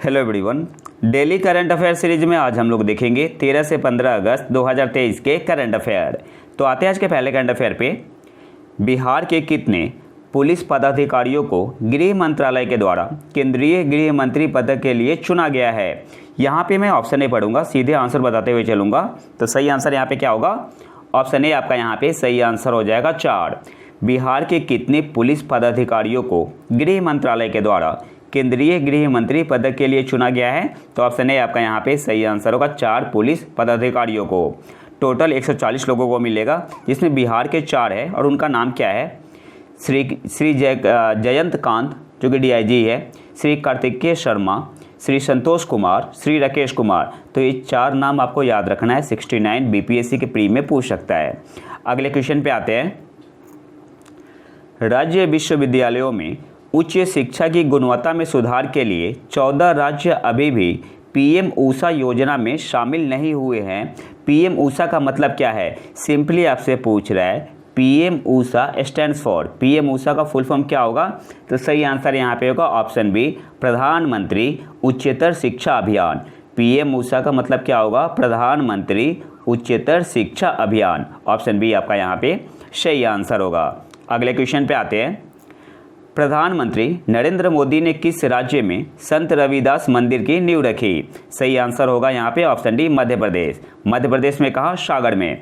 Hello everyone. Daily current affair series में आज हम लोग देखेंगे 13 से 15 अगस्त 2023 के करंट अफेयर। तो आते हैं आज के पहले करंट अफेयर पे। बिहार के कितने पुलिस पदाधिकारियों को गृह मंत्रालय के द्वारा केंद्रीय गृह मंत्री पद के लिए चुना गया है? यहाँ पे मैं ऑप्शन नहीं पढ़ूंगा, सीधे आंसर बताते हुए चलूंगा। तो सही आंसर यहाँ पे क्या होगा? ऑप्शन ए आपका यहाँ पे सही आंसर हो जाएगा 4। बिहार के कितने पुलिस पदाधिकारियों को गृह मंत्रालय के द्वारा केंद्रीय गृह मंत्री पद के लिए चुना गया है? तो ऑप्शन ए आपका यहाँ पे सही आंसर होगा 4 पुलिस पदाधिकारियों को। टोटल 140 लोगों को मिलेगा, जिसमें बिहार के 4 है और उनका नाम क्या है? श्री जयंत कांत जो कि डीआईजी है, श्री कार्तिकेय शर्मा, श्री संतोष कुमार, श्री राकेश कुमार। तो ये 4 नाम आपको याद रखना है। 69 बीपीएससी के प्री में पूछ सकता है। अगले क्वेश्चन पे आते हैं। राज्य विश्वविद्यालयों में उच्च शिक्षा की गुणवत्ता में सुधार के लिए 14 राज्य अभी भी पीएम ऊषा योजना में शामिल नहीं हुए हैं। पीएम ऊषा का मतलब क्या है? सिंपली आपसे पूछ रहा है PM Usha stands for, PM Usha का फुल फॉर्म क्या होगा? तो सही आंसर यहाँ पे होगा ऑप्शन बी, प्रधानमंत्री उच्चतर शिक्षा अभियान। पीएम ऊषा का मतलब क्या होगा? प्रधानमंत्री उच्चतर शिक्षा अभियान। ऑप्शन बी आपका यहाँ पे सही आंसर होगा। अगले क्वेश्चन पे आते हैं। प्रधानमंत्री नरेंद्र मोदी ने किस राज्य में संत रविदास मंदिर की नींव रखी? सही आंसर होगा यहाँ पे ऑप्शन डी, मध्य प्रदेश। मध्य प्रदेश में कहाँ? सागर में।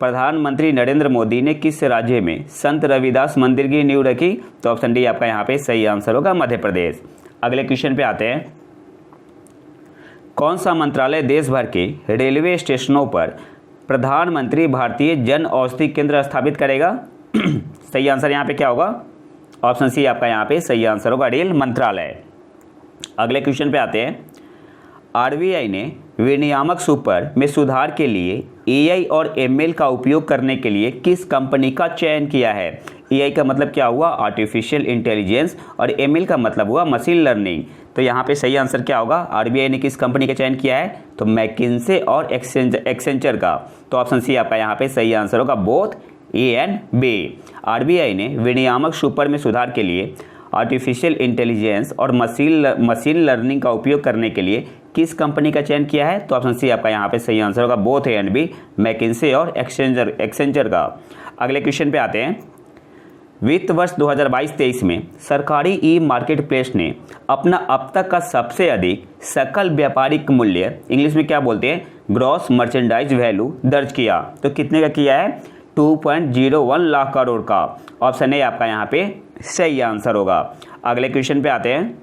प्रधानमंत्री नरेंद्र मोदी ने किस राज्य में संत रविदास मंदिर की नींव रखी? तो ऑप्शन डी आपका यहाँ पे सही आंसर होगा मध्य प्रदेश। अगले क्वेश्चन पे आते हैं। कौन सा मंत्रालय देश भर के रेलवे स्टेशनों पर प्रधानमंत्री भारतीय जन औषधि केंद्र स्थापित करेगा? सही आंसर यहाँ पे क्या होगा? ऑप्शन सी आपका यहाँ पे सही आंसर होगा, रेल मंत्रालय। अगले क्वेश्चन पे आते हैं। आरबीआई ने विनियामक सुपर में सुधार के लिए एआई और एमएल का उपयोग करने के लिए किस कंपनी का चयन किया है? एआई का मतलब क्या हुआ? आर्टिफिशियल इंटेलिजेंस, और एमएल का मतलब हुआ मशीन लर्निंग। तो यहाँ पे सही आंसर क्या होगा? आरबीआई ने किस कंपनी का चयन किया है? तो मैकिन्से और एक्सेंचर का। तो ऑप्शन सी आपका यहाँ पे सही आंसर होगा, both A and B. RBI ने विनियामक सुपर में सुधार के लिए आर्टिफिशियल इंटेलिजेंस और मशीन लर्निंग का उपयोग करने के लिए किस कंपनी का चयन किया है? तो ऑप्शन सी आपका यहाँ पे सही आंसर होगा, both A and B, McKinsey और एक्सेंचर का। अगले क्वेश्चन पे आते हैं। वित्त वर्ष 2022-23 में सरकारी ई मार्केट प्लेस ने अपना अब तक का सबसे अधिक सकल व्यापारिक मूल्य, इंग्लिश में क्या बोलते हैं, ग्रॉस मर्चेंडाइज वैल्यू दर्ज किया। तो कितने का किया है? 2.01 लाख करोड़ का। ऑप्शन ए आपका यहाँ पे सही आंसर होगा। अगले क्वेश्चन पे आते हैं।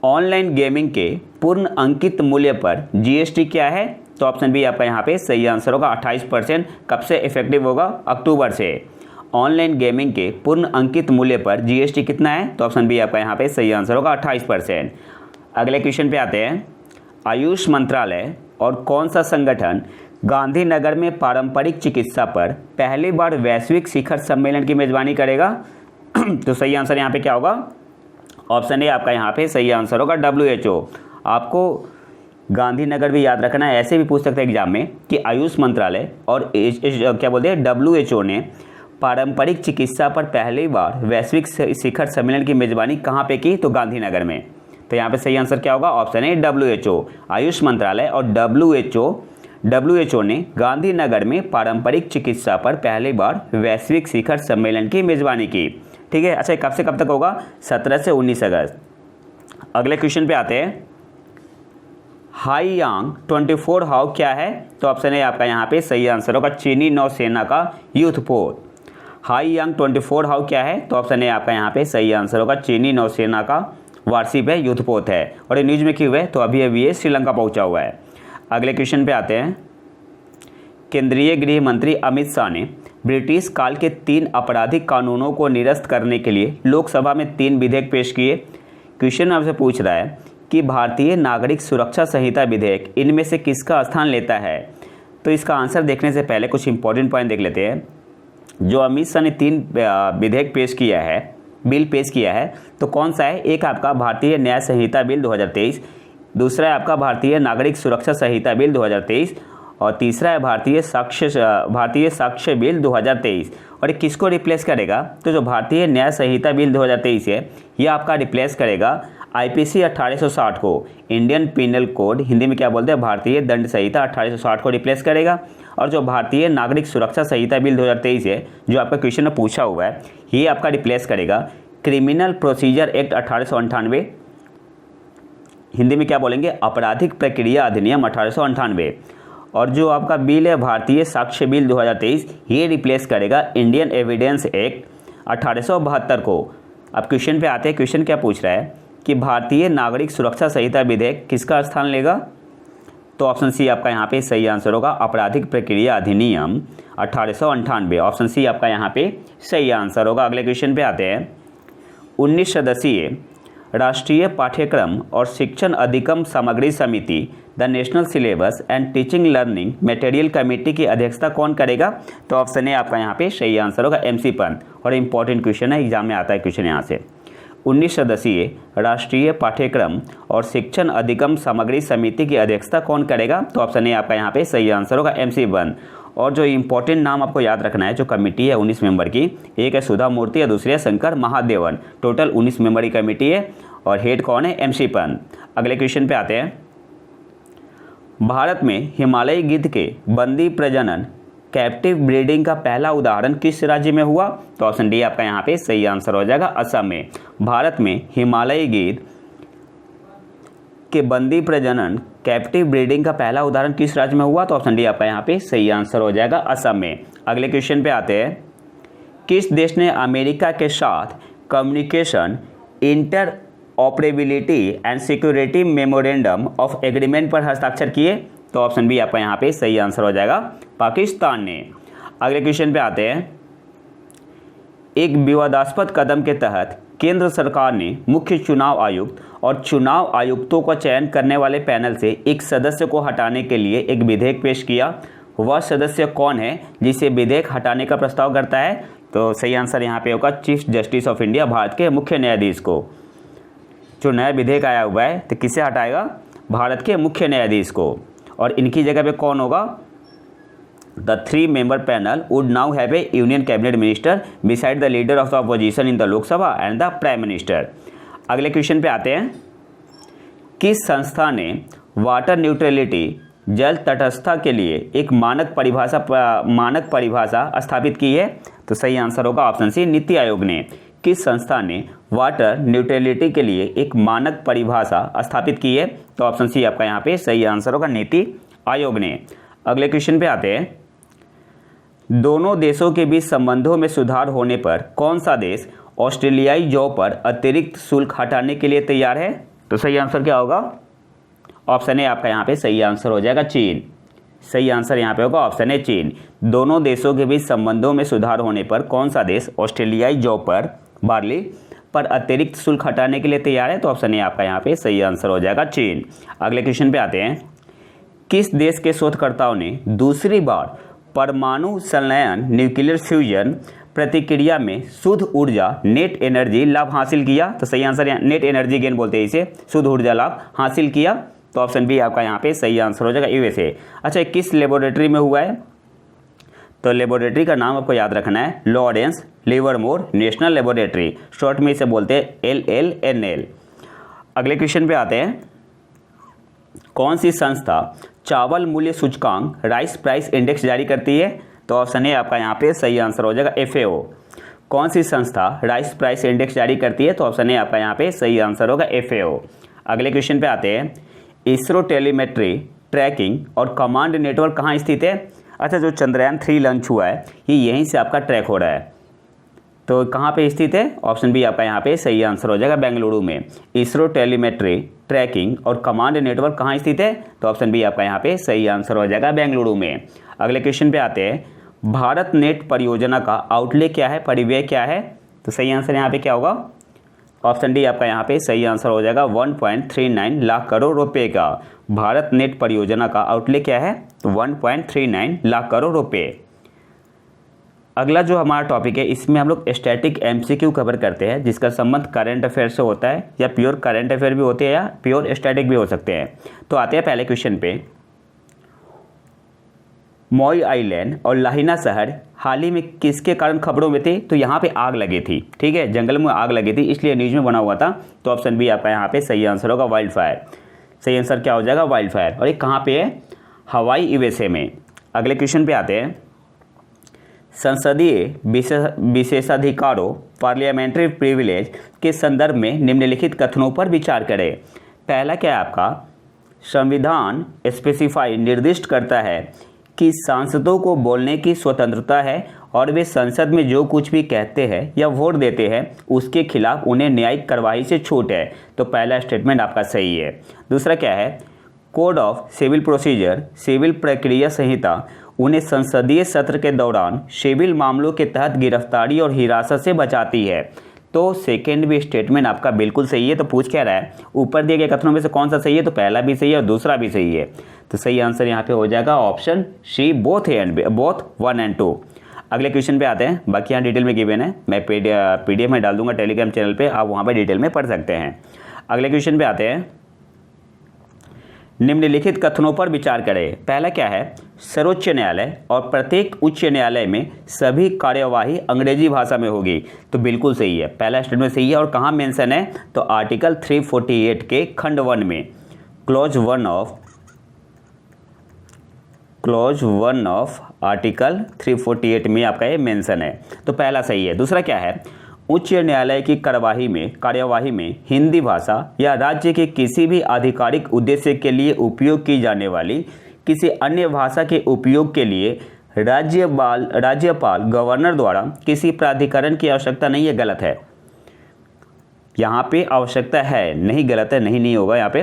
ऑनलाइन गेमिंग के पूर्ण अंकित मूल्य पर जीएसटी क्या है? तो ऑप्शन बी आपका यहाँ पे सही आंसर होगा, 28%। कब से इफेक्टिव होगा? अक्टूबर से। ऑनलाइन गेमिंग के पूर्ण अंकित मूल्य पर जीएसटी कितना है? तो ऑप्शन बी आपका यहाँ पे सही आंसर होगा, 28%। अगले क्वेश्चन पे आते हैं। आयुष मंत्रालय और कौन सा संगठन गांधीनगर में पारंपरिक चिकित्सा पर पहली बार वैश्विक शिखर सम्मेलन की मेजबानी करेगा? तो सही आंसर यहाँ पे क्या होगा? ऑप्शन ए आपका यहाँ पे सही आंसर होगा, WHO। आपको गांधीनगर भी याद रखना है। ऐसे भी पूछ सकते हैं एग्जाम में कि आयुष मंत्रालय और क्या बोलते हैं WHO ने पारंपरिक चिकित्सा पर पहली बार वैश्विक शिखर सम्मेलन की मेजबानी कहाँ पे की? तो गांधीनगर में। तो यहाँ पे सही आंसर क्या होगा? Option A, WHO। आयुष मंत्रालय और WHO ने गांधीनगर में पारंपरिक चिकित्सा पर पहली बार वैश्विक शिखर सम्मेलन की मेजबानी की। ठीक है। अच्छा, कब से कब तक होगा? 17 से 19 अगस्त। अगले क्वेश्चन पे आते हैं। हाईयांग 24 हाउ क्या है? तो ऑप्शन है आपका यहाँ पे सही आंसर होगा, चीनी नौसेना का युद्धपोत। हाईयांग 24 हाउ क्या है? तो ऑप्शन है आपका यहाँ पे सही आंसर होगा, चीनी नौसेना का वार्षिक है, युद्धपोत है। और ये न्यूज में क्यों है? तो अभी ये श्रीलंका पहुंचा हुआ है। अगले क्वेश्चन पे आते हैं। केंद्रीय गृह मंत्री अमित शाह ने ब्रिटिश काल के 3 आपराधिक कानूनों को निरस्त करने के लिए लोकसभा में 3 विधेयक पेश किए। क्वेश्चन आपसे पूछ रहा है कि भारतीय नागरिक सुरक्षा संहिता विधेयक इनमें से किसका स्थान लेता है? तो इसका आंसर देखने से पहले कुछ इंपॉर्टेंट पॉइंट देख लेते हैं। जो अमित शाह ने 3 विधेयक पेश किया है, बिल पेश किया है, तो कौन सा है? एक आपका भारतीय न्याय संहिता बिल 2023, दूसरा है आपका भारतीय नागरिक सुरक्षा संहिता बिल 2023, और तीसरा है भारतीय साक्ष्य बिल 2023। और ये किसको रिप्लेस करेगा? तो जो भारतीय न्याय संहिता बिल 2023 है, यह आपका रिप्लेस करेगा आईपीसी 1860 को इंडियन पिनल कोड, हिंदी में क्या बोलते हैं, भारतीय दंड संहिता 1860 को रिप्लेस करेगा। और जो भारतीय नागरिक सुरक्षा संहिता बिल 2023 है, जो आपका क्वेश्चन में पूछा हुआ है, ये आपका रिप्लेस करेगा क्रिमिनल प्रोसीजर एक्ट 1898, हिंदी में क्या बोलेंगे, आपराधिक प्रक्रिया अधिनियम 1898। और जो आपका बिल है भारतीय साक्ष्य बिल 2023, ये रिप्लेस करेगा इंडियन एविडेंस एक्ट 1872 को। अब क्वेश्चन पे आते हैं, क्वेश्चन क्या पूछ रहा है कि भारतीय नागरिक सुरक्षा संहिता विधेयक किसका स्थान लेगा, तो ऑप्शन सी आपका यहाँ पे सही आंसर होगा, आपराधिक प्रक्रिया अधिनियम 1898। ऑप्शन सी आपका यहाँ पे सही आंसर होगा। अगले क्वेश्चन पे आते हैं, 19 सदस्यीय राष्ट्रीय पाठ्यक्रम और शिक्षण अधिगम सामग्री समिति the national syllabus and teaching learning material committee की अध्यक्षता कौन करेगा, तो ऑप्शन ए आपका यहाँ पे सही आंसर होगा, MC पंत। और इंपॉर्टेंट क्वेश्चन है, एग्जाम में आता है क्वेश्चन यहाँ से। 19 सदस्यीय राष्ट्रीय पाठ्यक्रम और शिक्षण अधिगम सामग्री समिति की अध्यक्षता कौन करेगा, तो ऑप्शन ए आपका यहाँ पे सही आंसर होगा, MC पंत। और जो इंपॉर्टेंट नाम आपको याद रखना है, जो कमेटी है 19 मेंबर की, एक है सुधा मूर्ति और दूसरी है शंकर महादेवन। टोटल 19 मेंबर की कमेटी है और हेड कौन है, MC पंत। अगले क्वेश्चन पे आते हैं, भारत में हिमालयी गिद्ध के बंदी प्रजनन कैप्टिव ब्रीडिंग का पहला उदाहरण किस राज्य में हुआ, तो ऑप्शन डी आपका यहाँ पे सही आंसर हो जाएगा, असम में। भारत में हिमालयी गिद्ध के बंदी प्रजनन कैप्टिव ब्रीडिंग का पहला उदाहरण किस राज्य में हुआ, तो ऑप्शन डी आपका यहाँ पे सही आंसर हो जाएगा, असम में। अगले क्वेश्चन पे आते हैं, किस देश ने अमेरिका के साथ communication inter operability and security memorandum of agreement पर हस्ताक्षर किए, तो ऑप्शन बी आपका यहाँ पे सही आंसर हो जाएगा, पाकिस्तान ने। अगले क्वेश्चन पे आते हैं, एक विवादास्पद कदम के तहत केंद्र सरकार ने मुख्य चुनाव आयुक्त और चुनाव आयुक्तों का चयन करने वाले पैनल से एक सदस्य को हटाने के लिए एक विधेयक पेश किया। वह सदस्य कौन है जिसे विधेयक हटाने का प्रस्ताव करता है, तो सही आंसर यहाँ पे होगा, chief justice of India, Bharat के मुख्य न्यायाधीश को। जो नया विधेयक आया हुआ है तो किसे हटाएगा, भारत के मुख्य न्यायाधीश को। और इनकी जगह पे कौन होगा, the 3 member panel would now have A union cabinet minister beside the leader of the opposition in the Lok Sabha and the prime minister. अगले क्वेश्चन पे आते हैं, किस संस्था ने वाटर न्यूट्रलिटी जल तटस्थता के लिए एक मानक परिभाषा स्थापित की है, तो सही आंसर होगा ऑप्शन सी, नीति आयोग ने। किस संस्था ने वाटर न्यूट्रलिटी के लिए एक मानक परिभाषा स्थापित की है, तो ऑप्शन सी आपका यहाँ पे सही आंसर होगा, नीति आयोग ने। अगले क्वेश्चन पे आते हैं, दोनों देशों के बीच संबंधों में सुधार होने पर कौन सा देश ऑस्ट्रेलियाई जौ पर अतिरिक्त शुल्क हटाने के लिए तैयार है, तो सही आंसर क्या होगा, ऑप्शन ए आपका यहाँ पे सही आंसर हो जाएगा, चीन। सही आंसर यहाँ पे होगा ऑप्शन ए, चीन। दोनों देशों के बीच संबंधों में सुधार होने पर कौन सा देश ऑस्ट्रेलियाई जौ पर, बार्ली पर अतिरिक्त शुल्क हटाने के लिए तैयार है, तो ऑप्शन ए आपका यहाँ पे सही आंसर हो जाएगा, चीन। अगले क्वेश्चन पे आते हैं, किस देश के शोधकर्ताओं ने दूसरी बार परमाणु संलयन न्यूक्लियर फ्यूजन प्रतिक्रिया में शुद्ध ऊर्जा नेट एनर्जी लाभ हासिल किया, तो सही आंसर नेट एनर्जी गेन बोलते हैं इसे, शुद्ध ऊर्जा लाभ हासिल किया, तो ऑप्शन बी आपका यहाँ पे सही आंसर हो जाएगा, USA। अच्छा, किस लेबोरेटरी में हुआ है, तो लेबोरेटरी का नाम आपको याद रखना है, Lawrence Livermore national laboratory, short में इसे बोलते हैं LLNL। अगले क्वेश्चन पे आते हैं, कौन सी संस्था चावल मूल्य सूचकांक राइस प्राइस इंडेक्स जारी करती है, तो ऑप्शन ए आपका यहाँ पे सही आंसर हो जाएगा, FAO। कौन सी संस्था राइस प्राइस इंडेक्स जारी करती है, तो ऑप्शन ए आपका यहाँ पे सही आंसर होगा, FAO। अगले क्वेश्चन पे आते हैं, इसरो टेलीमेट्री ट्रैकिंग और कमांड नेटवर्क कहाँ स्थित है। अच्छा, जो चंद्रयान 3 लॉन्च हुआ है ये यहीं से आपका ट्रैक हो रहा है, तो कहाँ पे स्थित है, ऑप्शन बी आपका यहाँ पे सही आंसर हो जाएगा, बेंगलुरु में। इसरो टेलीमेट्री ट्रैकिंग और कमांड नेटवर्क कहाँ स्थित है, तो ऑप्शन बी आपका यहाँ पे सही आंसर हो जाएगा, बेंगलुरु में। अगले क्वेश्चन पे आते हैं, भारत नेट परियोजना का आउटले क्या है, परिव्यय क्या है, तो सही आंसर यहाँ पे क्या होगा, ऑप्शन डी आपका यहाँ पे सही आंसर हो जाएगा, 1.39 लाख करोड़ रुपए का। भारत नेट परियोजना का आउटले क्या है, तो 1.39 लाख करोड़ रुपए। अगला जो हमारा टॉपिक है इसमें हम लोग स्टैटिक MCQ कवर करते हैं, जिसका संबंध करंट अफेयर से होता है, या प्योर करंट अफेयर भी होते हैं या प्योर स्टैटिक भी हो सकते हैं। तो आते हैं पहले क्वेश्चन पे, मॉय आइलैंड और लाहिना शहर हाल ही में किसके कारण खबरों में थे, तो यहाँ पे आग लगी थी, ठीक है, जंगल में आग लगी थी इसलिए न्यूज़ में बना हुआ था। तो ऑप्शन बी आपका यहाँ पे सही आंसर होगा, वाइल्ड फायर। सही आंसर क्या हो जाएगा, वाइल्ड फायर। और ये कहाँ पे है, हवाई यूएसए में। अगले क्वेश्चन पे आते हैं। संसदीय विशेषाधिकारों पार्लियामेंट्री प्रिविलेज के संदर्भ में निम्नलिखित कथनों पर विचार करें। पहला क्या है आपका, संविधान स्पेसिफाई निर्दिष्ट करता है कि सांसदों को बोलने की स्वतंत्रता है और वे संसद में जो कुछ भी कहते हैं या वोट देते हैं उसके खिलाफ उन्हें न्यायिक कार्रवाई से छूट है। तो पहला स्टेटमेंट आपका सही है। दूसरा क्या है, code of civil procedure civil प्रक्रिया संहिता उन्हें संसदीय सत्र के दौरान सिविल मामलों के तहत गिरफ्तारी और हिरासत से बचाती है। तो सेकेंड भी स्टेटमेंट आपका बिल्कुल सही है। तो पूछ क्या रहा है, ऊपर दिए गए कथनों में से कौन सा सही है, तो पहला भी सही है और दूसरा भी सही है। तो सही आंसर यहाँ पे हो जाएगा ऑप्शन सी, बोथ बोथ 1 और 2। अगले क्वेश्चन पे आते हैं। बाकी यहाँ डिटेल में गिवन है, मैं पीडीएफ में डाल दूंगा टेलीग्राम चैनल पे, आप वहाँ पर डिटेल में पढ़ सकते हैं। अगले क्वेश्चन पे आते हैं। निम्नलिखित कथनों पर विचार करें। पहला क्या है, सर्वोच्च न्यायालय और प्रत्येक उच्च न्यायालय में सभी कार्यवाही अंग्रेजी भाषा में होगी। तो बिल्कुल सही है, पहला स्टेटमेंट सही है। और कहाँ मेंशन है, तो आर्टिकल 348 के खंड 1 में क्लॉज 1 ऑफ आर्टिकल 348 में आपका ये मेंशन है। तो पहला सही है। दूसरा क्या है, उच्च न्यायालय की कार्यवाही में हिंदी भाषा या राज्य के किसी भी आधिकारिक उद्देश्य के लिए उपयोग की जाने वाली किसी अन्य भाषा के उपयोग के लिए राज्यपाल गवर्नर द्वारा किसी प्राधिकरण की आवश्यकता नहीं है। गलत है, यहाँ पे आवश्यकता है, नहीं गलत है, नहीं होगा यहाँ पे।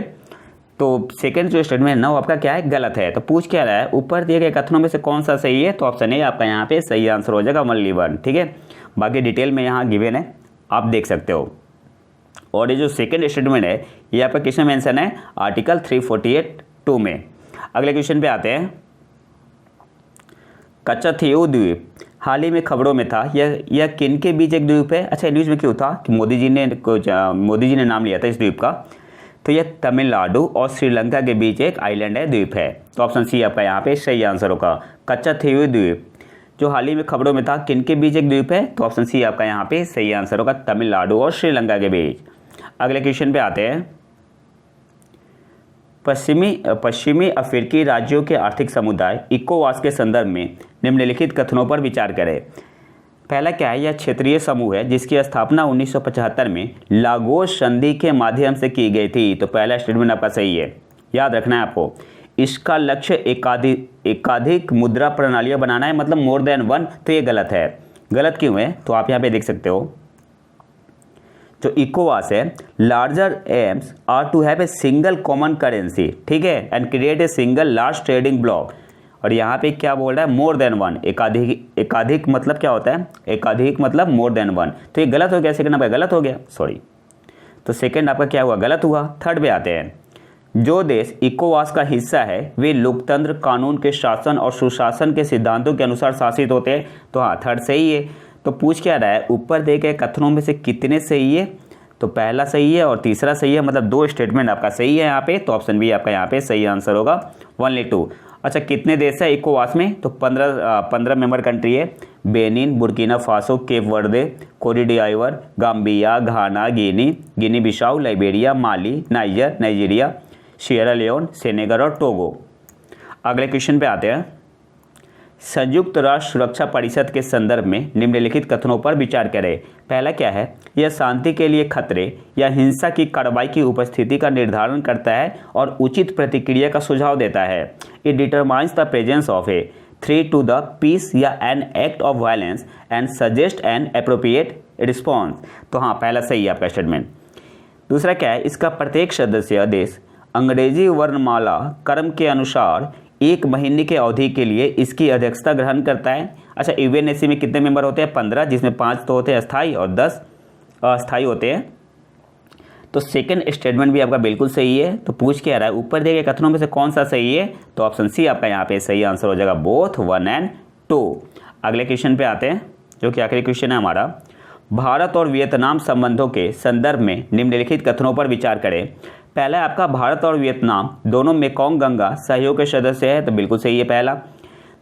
तो सेकंड जो स्टेटमेंट है ना वो आपका क्या है, गलत है। तो पूछ क्या रहा है, ऊपर दिए गए कथनों में से कौन सा सही है, तो ऑप्शन ए आपका यहाँ पे सही आंसर हो जाएगा, ओनली 1। ठीक है, बाकी डिटेल में यहाँ गिवन है, आप देख सकते हो। और ये जो सेकंड स्टेटमेंट है ये आपका किसमें मेंशन है, आर्टिकल 348(2) में। अगले क्वेश्चन पे आते हैं। कच्छथीउ द्वीप हाल ही में खबरों में था, यह किन के बीच एक द्वीप है। अच्छा, न्यूज़ में क्यों था कि मोदी जी ने नाम लिया था इस द्वीप का। तो यह तमिलनाडु और श्रीलंका के बीच एक आइलैंड है, द्वीप है। तो ऑप्शन सी आपका यहाँ पे सही आंसर होगा, कच्छथीउ द्वीप जो हाल ही में खबरों में था, किन के बीच एक द्वीप है। तो ऑप्शन सी आपका यहाँ पे सही आंसर होगा, तमिलनाडु और श्रीलंका के बीच। अगले क्वेश्चन पे आते हैं। पश्चिमी अफ्रीकी राज्यों के आर्थिक समुदाय इकोवास के संदर्भ में निम्नलिखित कथनों पर विचार करें। पहला क्या है, यह क्षेत्रीय समूह है जिसकी स्थापना 1975 में लागोस संधि के माध्यम से की गई थी। तो पहला स्टेटमेंट आपका सही है, याद रखना है आपको। इसका लक्ष्य एकाधिक मुद्रा प्रणालियां बनाना है, मतलब मोर देन 1। तो ये गलत है। गलत क्यों है, तो आप यहाँ पे देख सकते हो, जो इकोवास है, larger aims are to have a single common currency, ठीक है, and create a single large trading bloc. और यहाँ पे क्या बोल रहा है, मोर देन 1, एकाधिक मतलब क्या होता है, एकाधिक मतलब मोर देन 1। तो ये गलत हो गया, सेकंड आपका गलत हो गया, सॉरी। तो सेकंड आपका क्या हुआ, गलत हुआ। थर्ड पे आते हैं। जो देश इकोवास का हिस्सा है वे लोकतंत्र, कानून के शासन और सुशासन के सिद्धांतों के अनुसार शासित होते हैं। तो हाँ, थर्ड सही है। तो पूछ क्या रहा है, ऊपर दिए गए कथनों में से कितने सही है, तो पहला सही है और तीसरा सही है, मतलब 2 स्टेटमेंट आपका सही है यहाँ पे। तो ऑप्शन बी आपका यहाँ पे सही आंसर होगा, ओनली 2। अच्छा, कितने देश है इकोवास में, तो 15 मेंबर कंट्री है। बेनिन, बुर्किना फासो, केप वर्दे, कोरिडियाइवर, गाम्बिया, घाना, गिनी बिसाऊ, लाइबेरिया, माली, नाइजीरिया, सिएरा लियोन, सेनेगल और टोगो। अगले क्वेश्चन पे आते हैं। संयुक्त राष्ट्र सुरक्षा परिषद के संदर्भ में निम्नलिखित कथनों पर विचार करें। पहला क्या है, यह शांति के लिए खतरे या हिंसा की कार्रवाई की उपस्थिति का निर्धारण करता है और उचित प्रतिक्रिया का सुझाव देता है। It determines the presence of a threat to the peace या an act of violence and suggest an appropriate response. तो हाँ, पहला सही है आपका स्टेटमेंट। दूसरा क्या है, इसका प्रत्येक सदस्य देश अंग्रेजी वर्णमाला क्रम के अनुसार 1 महीने के अवधि के लिए इसकी अध्यक्षता ग्रहण करता है। अच्छा, यूएनएससी में कितने मेंबर होते हैं, 15, जिसमें 5 तो होते हैं अस्थायी और 10 अस्थायी होते हैं। तो सेकंड स्टेटमेंट भी आपका बिल्कुल सही है। तो पूछ क्या रहा है, ऊपर दिए गए कथनों में से कौन सा सही है, तो ऑप्शन सी आपका यहाँ पे सही आंसर हो जाएगा, बोथ 1 और 2। अगले क्वेश्चन पे आते हैं, जो कि आखिरी क्वेश्चन है हमारा। भारत और वियतनाम संबंधों के संदर्भ में निम्नलिखित कथनों पर विचार करें। पहला आपका, भारत और वियतनाम दोनों मेकोंग गंगा सहयोग के सदस्य है। तो बिल्कुल सही है पहला।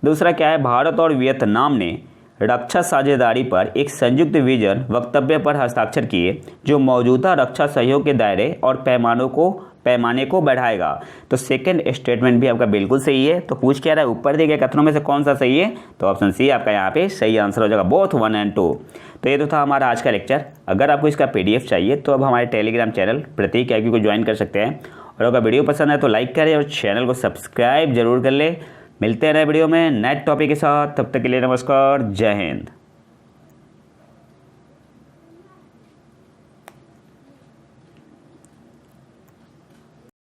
दूसरा क्या है, भारत और वियतनाम ने रक्षा साझेदारी पर एक संयुक्त विजन वक्तव्य पर हस्ताक्षर किए जो मौजूदा रक्षा सहयोग के दायरे और पैमाने को बढ़ाएगा। तो सेकंड स्टेटमेंट भी आपका बिल्कुल सही है। तो पूछ क्या रहा है, ऊपर दिए गए कथनों में से कौन सा सही है? तो ऑप्शन सी आपका यहाँ पे सही आंसर हो जाएगा, बोथ 1 और 2। तो ये तो था हमारा आज का लेक्चर। अगर आपको इसका PDF चाहिए तो अब हमारे टेलीग्राम चैनल प्रतीक IQ को ज्वाइन कर सकते हैं। और अगर वीडियो पसंद है तो लाइक करें और चैनल को सब्सक्राइब जरूर कर ले। मिलते हैं नए वीडियो में नए टॉपिक के साथ, तब तक के लिए नमस्कार, जय हिंद।